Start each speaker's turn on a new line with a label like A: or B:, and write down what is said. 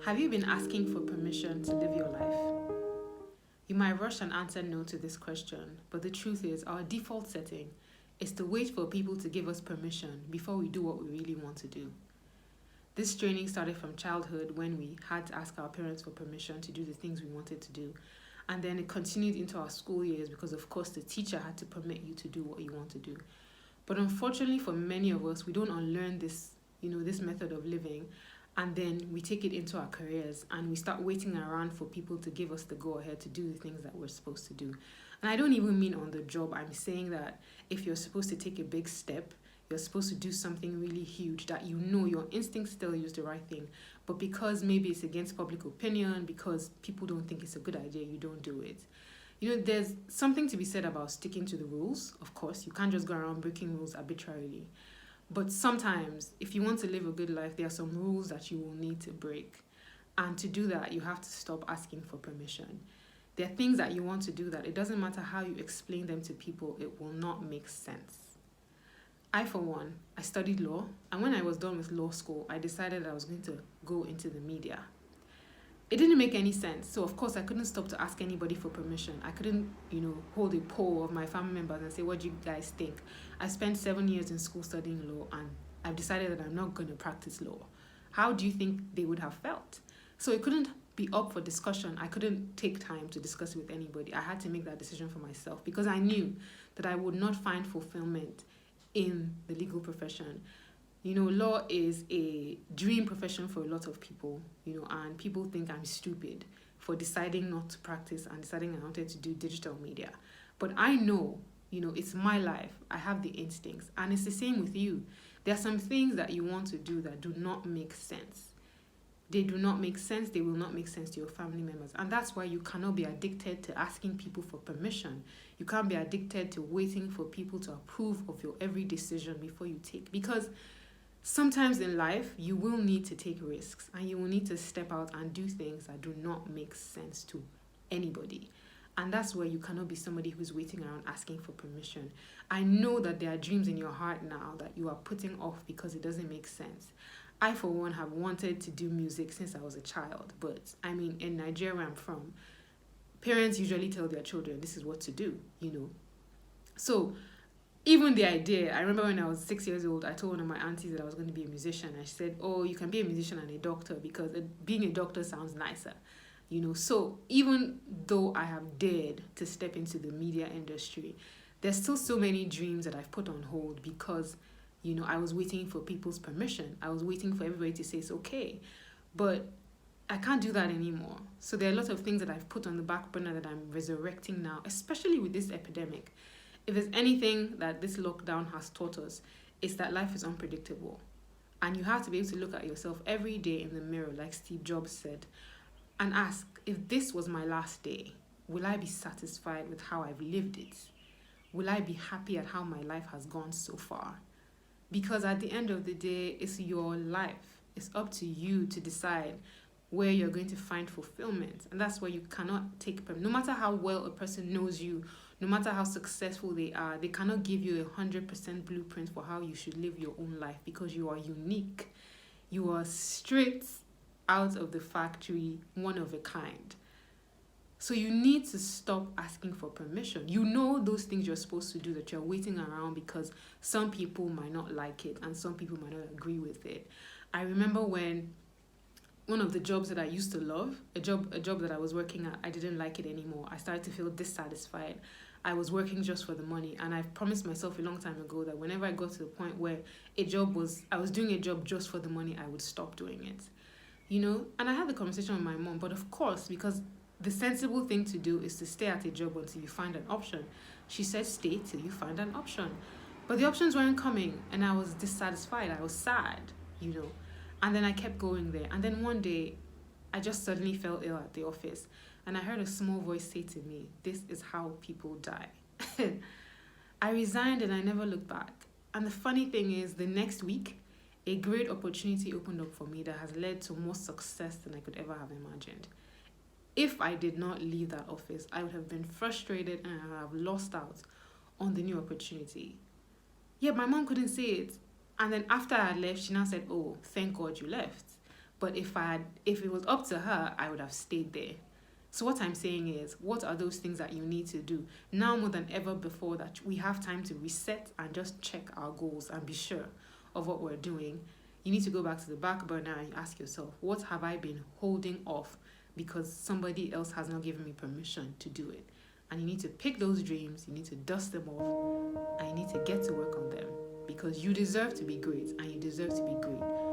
A: Have you been asking for permission to live your life? You might rush and answer no to this question, but the truth is, our default setting is to wait for people to give us permission before we do what we really want to do. This training started from childhood when we had to ask our parents for permission to do the things we wanted to do. And then it continued into our school years because, of course, the teacher had to permit you to do what you want to do. But unfortunately, for many of us, we don't unlearn this method of living, and then we take it into our careers and we start waiting around for people to give us the go ahead to do the things that we're supposed to do. And I don't even mean on the job. I'm saying that if you're supposed to take a big step, you're supposed to do something really huge that your instincts tell you is the right thing, but because maybe it's against public opinion, because people don't think it's a good idea, you don't do it. There's something to be said about sticking to the rules. Of course, you can't just go around breaking rules arbitrarily. But sometimes, if you want to live a good life, there are some rules that you will need to break. And to do that, you have to stop asking for permission. There are things that you want to do that it doesn't matter how you explain them to people, it will not make sense. For one, I studied law, and when I was done with law school, I decided I was going to go into the media. It didn't make any sense, so of course I couldn't stop to ask anybody for permission. I couldn't, hold a poll of my family members and say, what do you guys think? I spent 7 years in school studying law, and I've decided that I'm not going to practice law. How do you think they would have felt? So it couldn't be up for discussion. I couldn't take time to discuss it with anybody. I had to make that decision for myself because I knew that I would not find fulfillment in the legal profession. Law is a dream profession for a lot of people, and people think I'm stupid for deciding not to practice and deciding I wanted to do digital media. But I know, it's my life. I have the instincts, and it's the same with you. There are some things that you want to do that do not make sense. They do not make sense. They will not make sense to your family members. And that's why you cannot be addicted to asking people for permission. You can't be addicted to waiting for people to approve of your every decision before you take. Because sometimes in life, you will need to take risks and you will need to step out and do things that do not make sense to anybody. And that's where you cannot be somebody who's waiting around asking for permission. I know that there are dreams in your heart now that you are putting off because it doesn't make sense. I, for one, have wanted to do music since I was a child. But, in Nigeria where I'm from, parents usually tell their children, this is what to do, So, even the idea, I remember when I was 6 years old, I told one of my aunties that I was going to be a musician. And she said, oh, you can be a musician and a doctor because being a doctor sounds nicer. So even though I have dared to step into the media industry, there's still so many dreams that I've put on hold because, I was waiting for people's permission. I was waiting for everybody to say it's okay. But I can't do that anymore. So there are a lot of things that I've put on the back burner that I'm resurrecting now, especially with this epidemic. If there's anything that this lockdown has taught us, it's that life is unpredictable. And you have to be able to look at yourself every day in the mirror, like Steve Jobs said, and ask, if this was my last day, will I be satisfied with how I've lived it? Will I be happy at how my life has gone so far? Because at the end of the day, it's your life. It's up to you to decide where you're going to find fulfillment. And that's why you cannot take, no matter how well a person knows you, no matter how successful they are, they cannot give you 100% blueprint for how you should live your own life because you are unique. You are straight out of the factory, one of a kind. So you need to stop asking for permission. Those things you're supposed to do that you're waiting around because some people might not like it and some people might not agree with it. I remember when one of the jobs that I used to love, a job that I was working at, I didn't like it anymore. I started to feel dissatisfied. I was working just for the money, and I promised myself a long time ago that whenever I got to the point where I was doing a job just for the money, I would stop doing it. And I had the conversation with my mom, but of course, because the sensible thing to do is to stay at a job until you find an option. She said, stay till you find an option. But the options weren't coming, and I was dissatisfied. I was sad, And then I kept going there. And then one day, I just suddenly fell ill at the office. And I heard a small voice say to me, this is how people die. I resigned and I never looked back. And the funny thing is, the next week, a great opportunity opened up for me that has led to more success than I could ever have imagined. If I did not leave that office, I would have been frustrated and I would have lost out on the new opportunity. Yeah, my mom couldn't say it. And then after I left, she now said, oh, thank God you left. But if it was up to her, I would have stayed there. So what I'm saying is, what are those things that you need to do now more than ever before, that we have time to reset and just check our goals and be sure of what we're doing? You need to go back to the back burner and ask yourself, what have I been holding off because somebody else has not given me permission to do it? And you need to pick those dreams, you need to dust them off, and you need to get to work on them, because you deserve to be great and you deserve to be great.